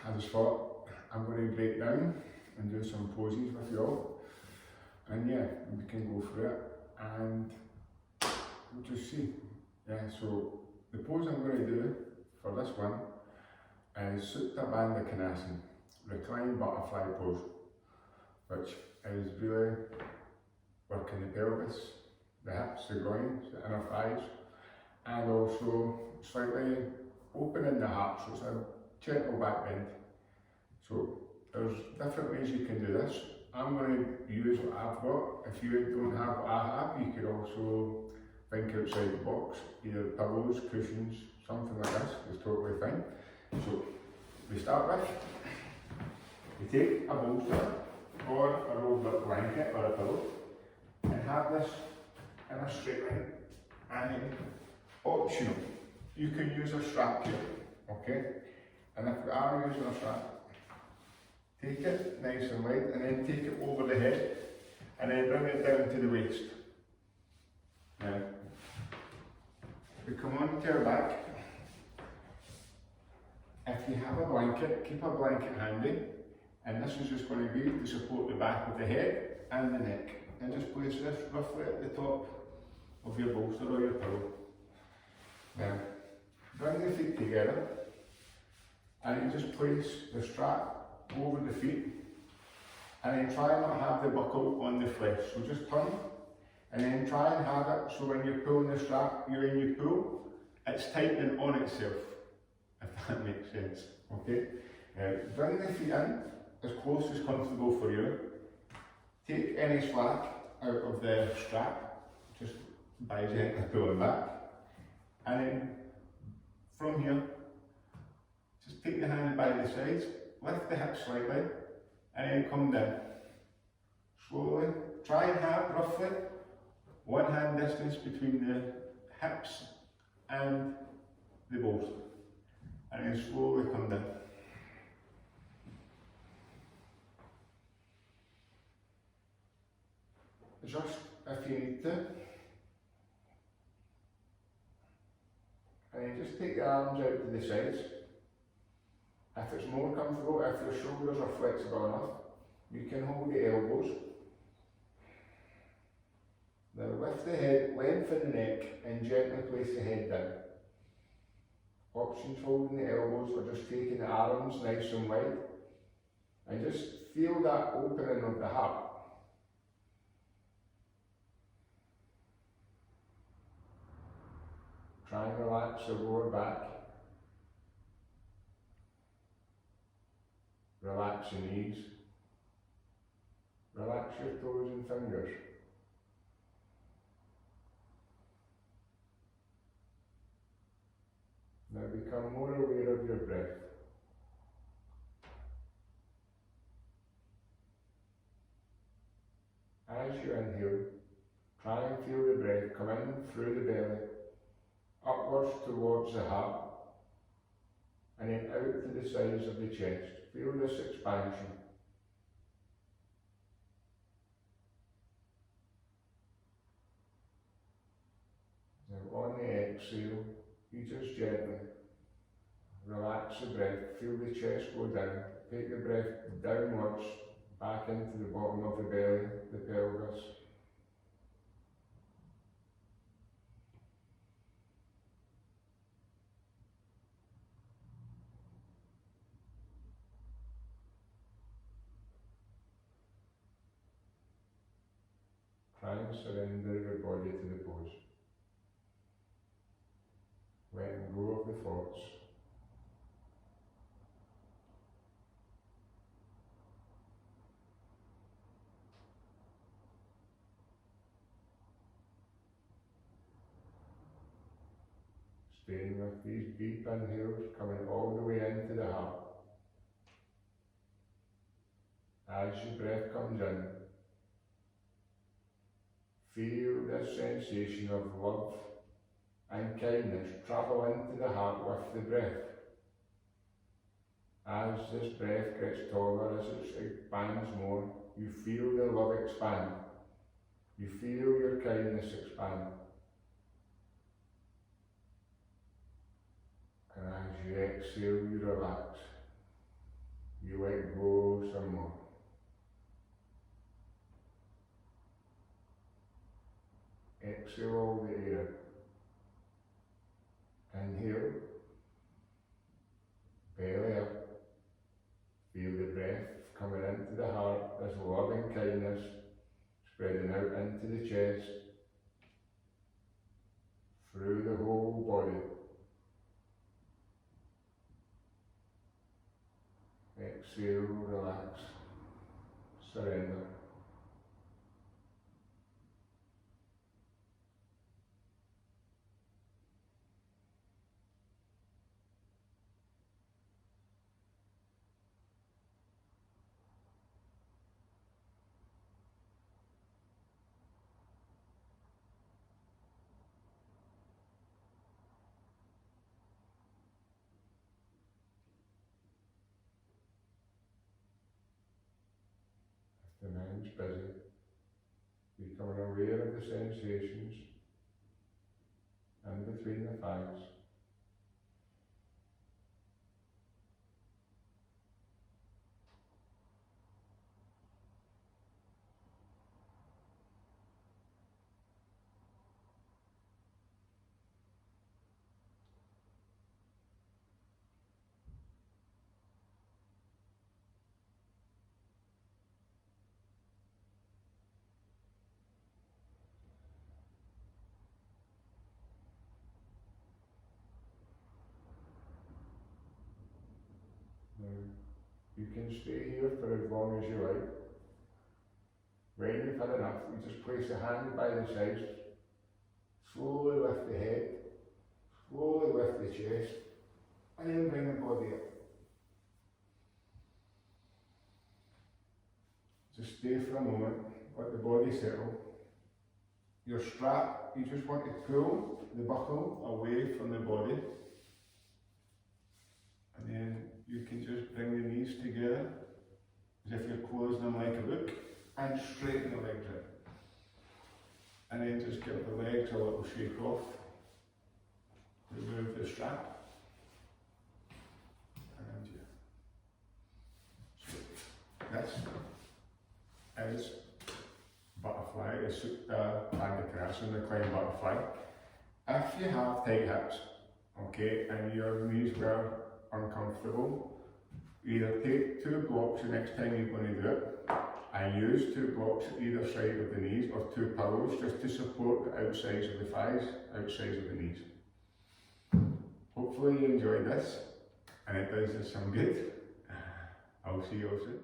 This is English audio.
I just thought I'm going to break down and do some poses with you all, and yeah, we can go for it and we'll just see. Yeah, so the pose I'm going to do for this one is Supta Baddha Konasana, Reclined Butterfly Pose, which is really working the pelvis, the hips, the groins, the inner thighs, and also slightly opening the heart, so it's a gentle back bend. So there's different ways you can do this. I'm going to use what I've got. If you don't have what I have, you could also think outside the box, either pillows, cushions, something like this is totally fine. So we start with, we take a bolster or a rolled up blanket or a pillow and have this in a straight line, and then optional, you can use a strap here, okay? And if you are using a strap, take it nice and light and then take it over the head and then bring it down to the waist. Now, we come on to our back. If you have a blanket, keep a blanket handy, and this is just going to be to support the back of the head and the neck. And just place this roughly at the top of your bolster or your pillow. Now, bring the feet together and you just place the strap over the feet, and then try not to have the buckle on the flesh. So just turn and then try and have it so when you're pulling the strap, when you pull, it's tightening on itself, if that makes sense. Okay? Bring the feet in as close as comfortable for you. Take any slack out of the strap, just by gently pulling back. And then from here, just take the hand by the sides, lift the hips slightly, and then come down. Slowly. Try and have roughly 1 hand distance between the hips and the bolster. And then slowly come down. Just if you need to. And then just take the arms out to the sides. If it's more comfortable, if your shoulders are flexible enough, you can hold the elbows. Now lift the head, lengthen the neck, and gently place the head down. Options holding the elbows or just taking the arms nice and wide. And just feel that opening of the heart. Try and relax the lower back. Relax your knees. Relax your toes and fingers. Now become more aware of your breath. As you inhale, try and feel the breath come in through the belly, upwards towards the heart, and then out to the sides of the chest. Feel this expansion. Now on the exhale, you just gently relax the breath, feel the chest go down, take the breath downwards, back into the bottom of the belly, the pelvis. Try and surrender your body to the pose. Letting go of the thoughts. Staying with these deep inhales coming all the way into the heart. As your breath comes in, feel this sensation of love and kindness travel into the heart with the breath. As this breath gets taller, as it expands more, you feel the love expand. You feel your kindness expand. And as you exhale, you relax. you let go some more. Exhale all the air. Inhale, belly up. Feel the breath coming into the heart, this loving kindness spreading out into the chest, through the whole body. Exhale, relax, surrender. If the mind's busy, becoming aware of the sensations in between the thighs. Now, you can stay here for as long as you like. When you've had enough, you just place the hand by the sides, slowly lift the head, slowly lift the chest, and then bring the body up. Just stay for a moment, let the body settle. Your strap, you just want to pull the buckle away from the body. And then you can just bring the knees together, as if you're closing them like a book, and straighten the legs out. And then just give the legs a little shake off. Remove the strap. And yeah. So this is butterfly, the Supta Baddha Konasana, Reclined butterfly. If you have tight hips, okay, and your knees were uncomfortable, either take 2 blocks the next time you're going to do it, and use 2 blocks at either side of the knees, or 2 pillows just to support the outsides of the thighs, outsides of the knees. Hopefully you enjoyed this, and it does us some good. I'll see you all soon.